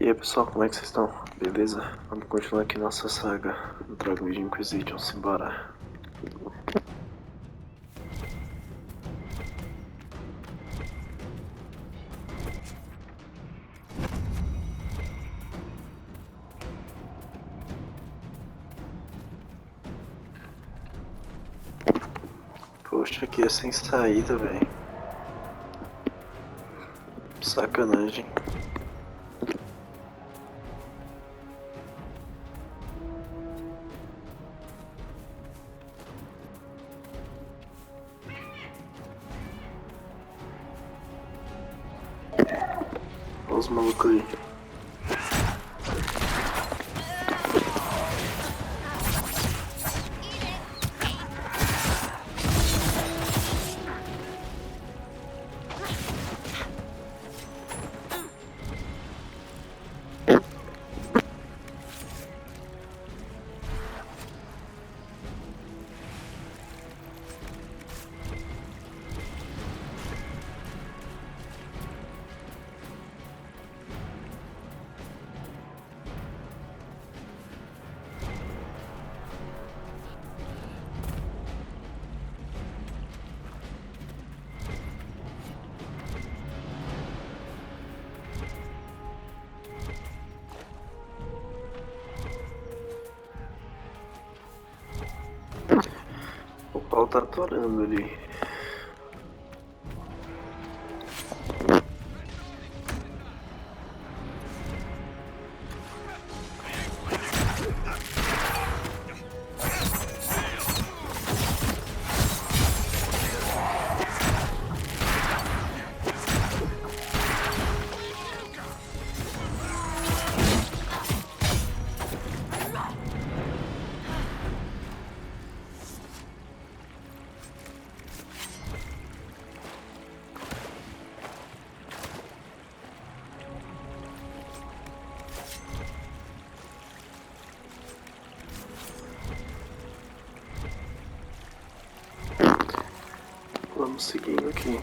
E aí pessoal, como é que vocês estão? Beleza? Vamos continuar aqui nossa saga do Dragão de Inquisition, simbora. Poxa, aqui é sem saída, velho. Sacanagem. Olha os malucos aí. O pau tá atorando ali. Vamos seguindo aqui.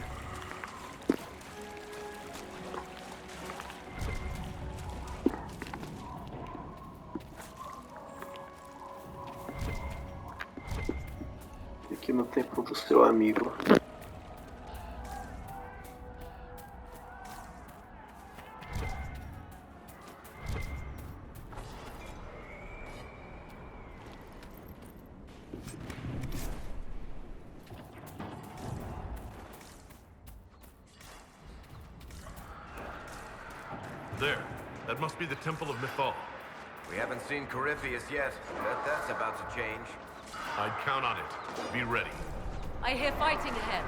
Aqui no templo do seu amigo. There. That must be the Temple of Mythal. We haven't seen Corypheus yet, but that's about to change. I'd count on it. Be ready. I hear fighting ahead.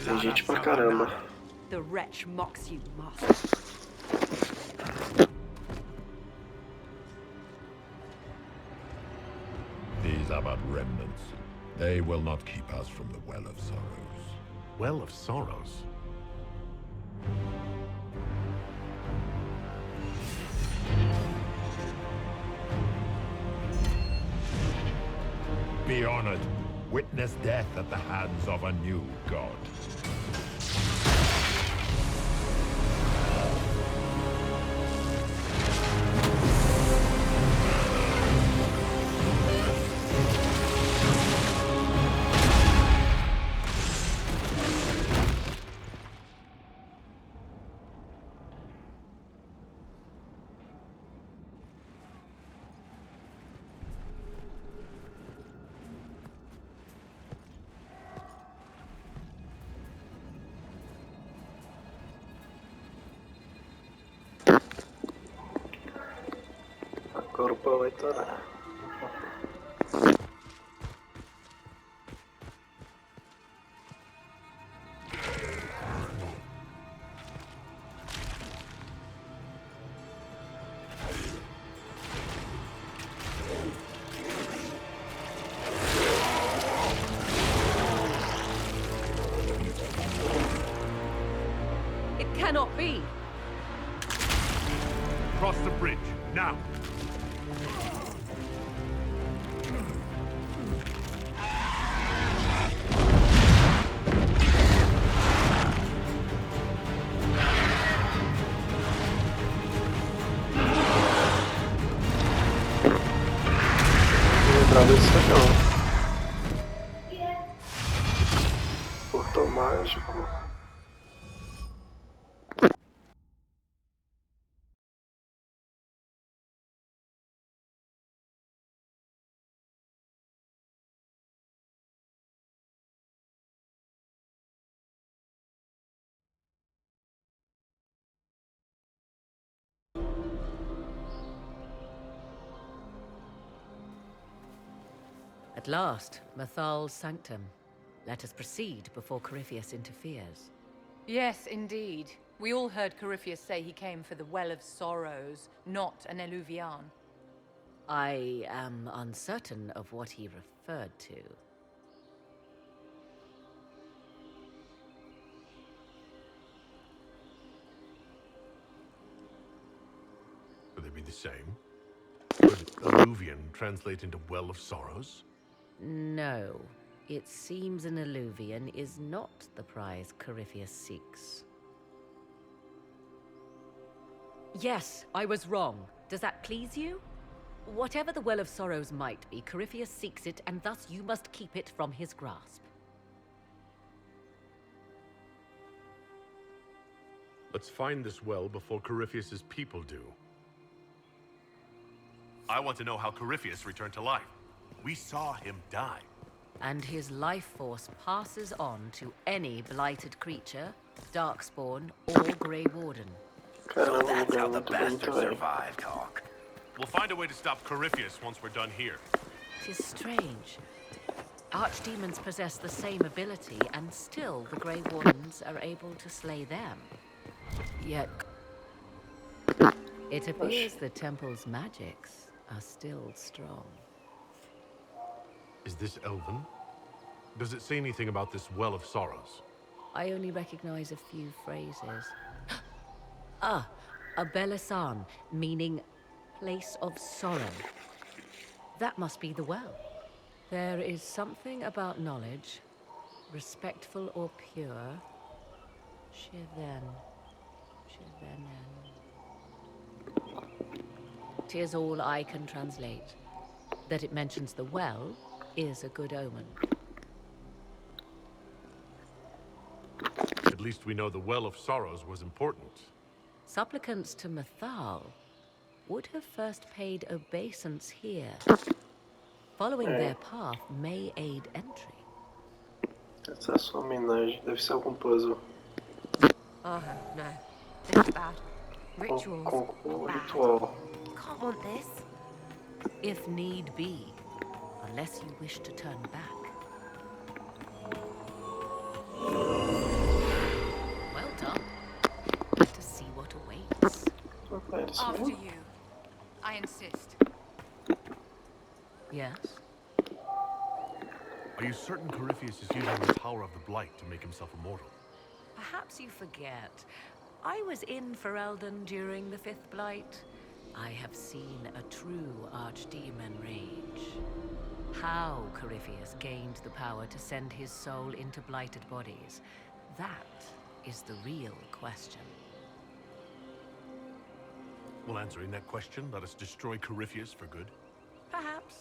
Tem gente pra caramba. The wretch mocks you, master. These are but remnants. They will not keep us from the Well of Sorrows. Well of Sorrows. Be honored. Witness death at the hands of a new god. Agora o pau vai torar. Now! Lembrar disso não. Portão mágico. At last, Mathal's sanctum. Let us proceed before Corypheus interferes. Yes, indeed. We all heard Corypheus say he came for the Well of Sorrows, not an Eluvian. I am uncertain of what he referred to. Could they be the same? Could Alluvian translate into Well of Sorrows? No. It seems an Alluvian is not the prize Corypheus seeks. Yes, I was wrong. Does that please you? Whatever the Well of Sorrows might be, Corypheus seeks it, and thus you must keep it from his grasp. Let's find this well before Corypheus's people do. I want to know how Corypheus returned to life. We saw him die. And his life force passes on to any blighted creature, darkspawn, or Grey Warden. So Caramba, that's how the muito bem, bastard velho. survived, Hawk. We'll find a way to stop Corypheus once we're done here. Tis strange. Archdemons possess the same ability, and still the Grey Wardens are able to slay them. Yet, it appears the temple's magics are still strong. Is this Elven? Does it say anything about this Well of Sorrows? I only recognize a few phrases. Ah, a Belisan, meaning place of sorrow. That must be the well. There is something about knowledge, respectful or pure. Shivenen. Tis all I can translate. That it mentions the well is a good omen. At least we know the Well of Sorrows was important. Supplicants to Mathal would have first paid obeisance here. Following their path may aid entry. Essa é a sua homenagem. Deve ser algum puzzle. Oh, no. This is bad. Rituals. Com Bad. ritual. Can't want this. If need be, unless you wish to turn back. Well done. Let us see what awaits. É isso After mesmo? you. I insist. Yes? Are you certain Corypheus is using the power of the Blight to make himself immortal? Perhaps you forget. I was in Ferelden during the Fifth Blight. I have seen a true archdemon rage. How Corypheus gained the power to send his soul into blighted bodies, that is the real question. Well, answering that question, let us destroy Corypheus for good. Perhaps.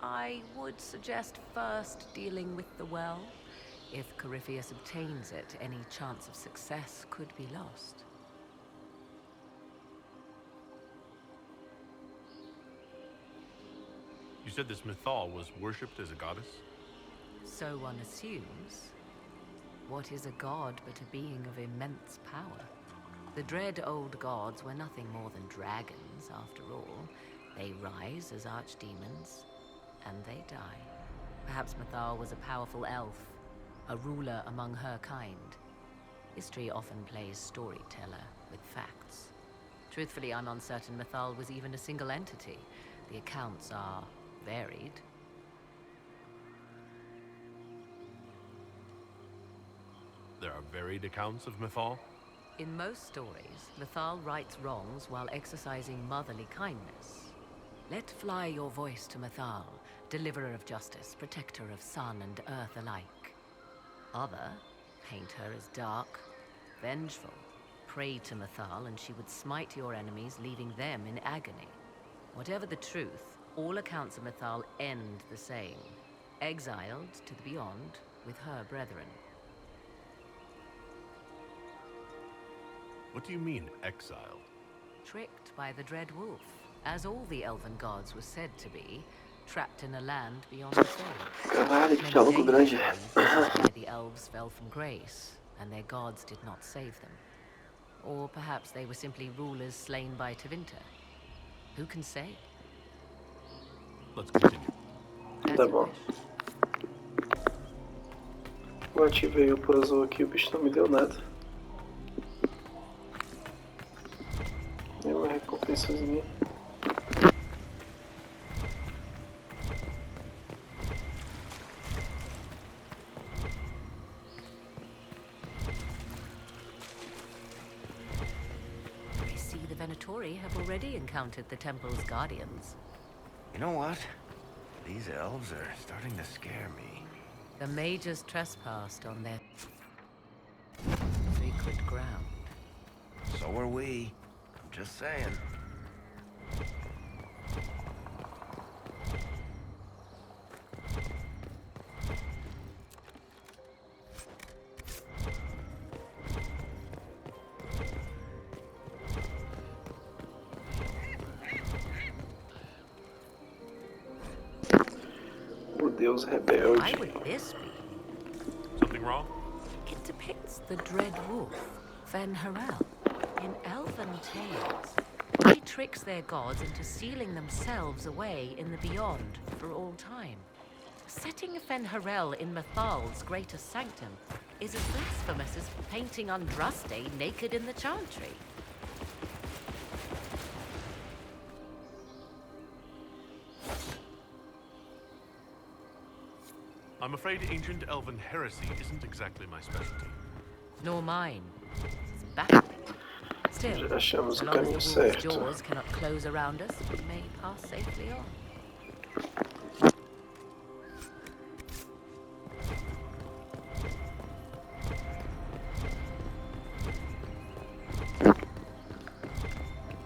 I would suggest first dealing with the well. If Corypheus obtains it, any chance of success could be lost. You said this Mythal was worshipped as a goddess? So one assumes. What is a god but a being of immense power? The dread old gods were nothing more than dragons, after all. They rise as archdemons, and they die. Perhaps Mythal was a powerful elf, a ruler among her kind. History often plays storyteller with facts. Truthfully, I'm uncertain Mythal was even a single entity. The accounts are varied. There are varied accounts of Mythal? In most stories, Mythal rights wrongs while exercising motherly kindness. Let fly your voice to Mythal, deliverer of justice, protector of sun and earth alike. Other paint her as dark, vengeful. Pray to Mythal and she would smite your enemies, leaving them in agony. Whatever the truth, all accounts of Mythal end the same. Exiled to the beyond with her brethren. What do you mean, exiled? Tricked by the Dread Wolf, as all the elven gods were said to be, trapped in a land beyond the sea. Caralho, que Many diálogo grande. ages ago, this is where the elves fell from grace, and their gods did not save them. Or perhaps they were simply rulers slain by Tevinter. Who can say? Let's continue. As Tá you bom. wish. Eu ativei o puzzle aqui, o bicho não me deu nada. Nenhuma recompensazinha. I see the Venatori have already encountered the temple's guardians. You know what? These elves are starting to scare me. The mages trespassed on their sacred ground. So are we. I'm just saying. O Deus Why rebelde. would this be? Something wrong? It depicts the Dread Wolf, Fen Harel. In elven tales, he tricks their gods into sealing themselves away in the beyond for all time. Setting Fen Harel in Mythal's greatest sanctum is as blasphemous as painting Andraste naked in the chantry. I'm afraid ancient elven heresy isn't exactly my specialty. Nor mine. It's baffling. Still, Já achamos so o long as the caminho wolf's certo. jaws cannot close around us, we may pass safely on.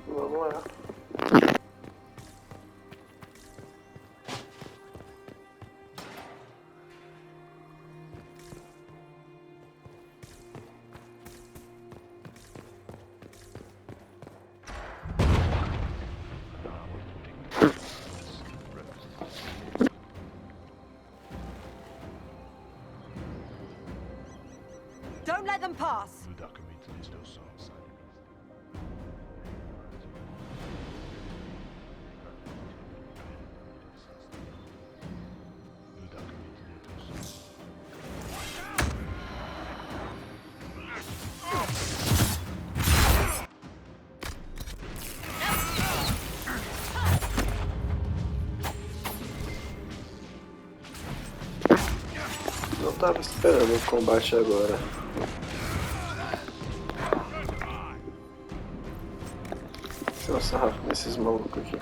Vamos lá. Don't let them pass! Não tava esperando o combate agora. Tem um sarrafo nesses malucos aqui.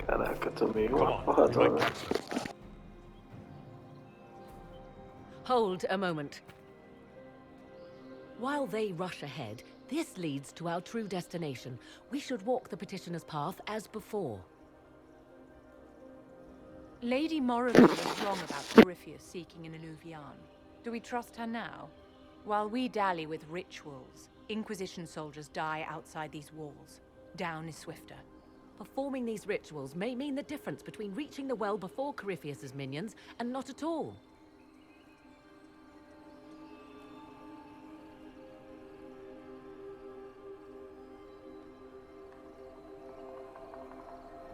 Caraca, tomei Come uma on, we porradona. might catch them. Hold a moment. While they rush ahead, this leads to our true destination. We should walk the petitioner's path as before. Lady Morrigan was wrong about Corypheus seeking an Illuvian. Do we trust her now? While we dally with rituals, Inquisition soldiers die outside these walls. Down is swifter. Performing these rituals may mean the difference between reaching the well before Corypheus's minions and not at all.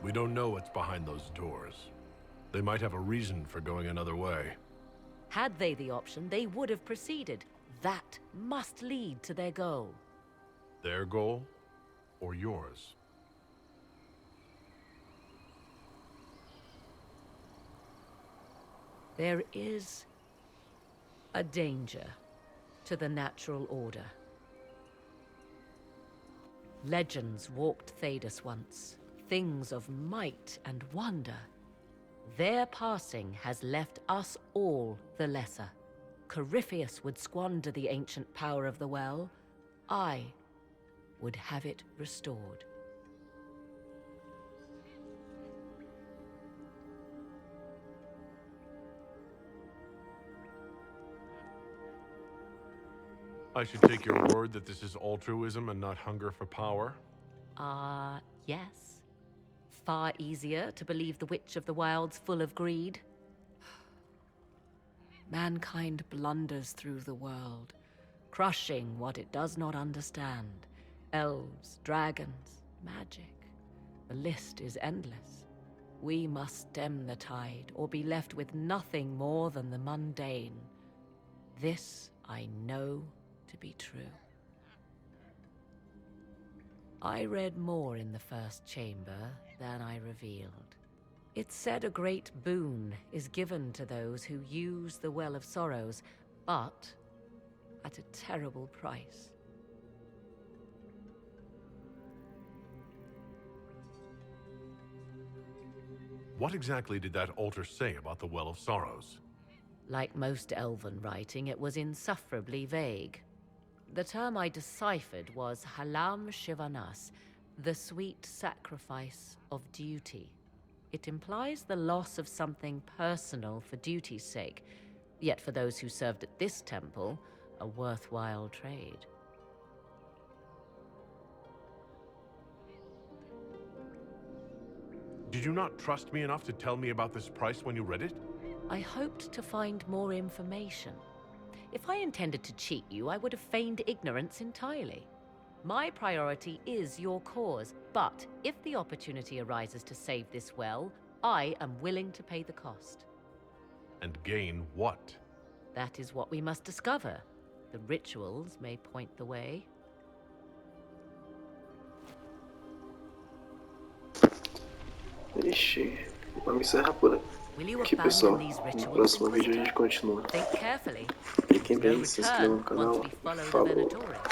We don't know what's behind those doors. They might have a reason for going another way. Had they the option, they would have proceeded. That must lead to their goal. Their goal or yours? There is a danger to the natural order. Legends walked Thedas once, things of might and wonder. Their passing has left us all the lesser. Corypheus would squander the ancient power of the well. I would have it restored. I should take your word that this is altruism and not hunger for power? Yes. Far easier to believe the Witch of the Wild's full of greed. Mankind blunders through the world, crushing what it does not understand. Elves, dragons, magic. The list is endless. We must stem the tide, or be left with nothing more than the mundane. This I know to be true. I read more in the first chamber than I revealed. It said a great boon is given to those who use the Well of Sorrows, but at a terrible price. What exactly did that altar say about the Well of Sorrows? Like most elven writing, it was insufferably vague. The term I deciphered was Halam Shivanas, the sweet sacrifice of duty. It implies the loss of something personal for duty's sake, yet for those who served at this temple, a worthwhile trade. Did you not trust me enough to tell me about this price when you read it? I hoped to find more information. If I intended to cheat you, I would have feigned ignorance entirely. My priority is your cause, but if the opportunity arises to save this well, I am willing to pay the cost. And gain what? That is what we must discover. The rituals may point the way. Ixi, vamos encerrar por Will you aqui, abandon pessoal. these No rituals, próximo vídeo a Inquisitor? gente continua. Think carefully. Cliquem No bem, se inscrevam no return once canal. we follow the Falou. Venatori.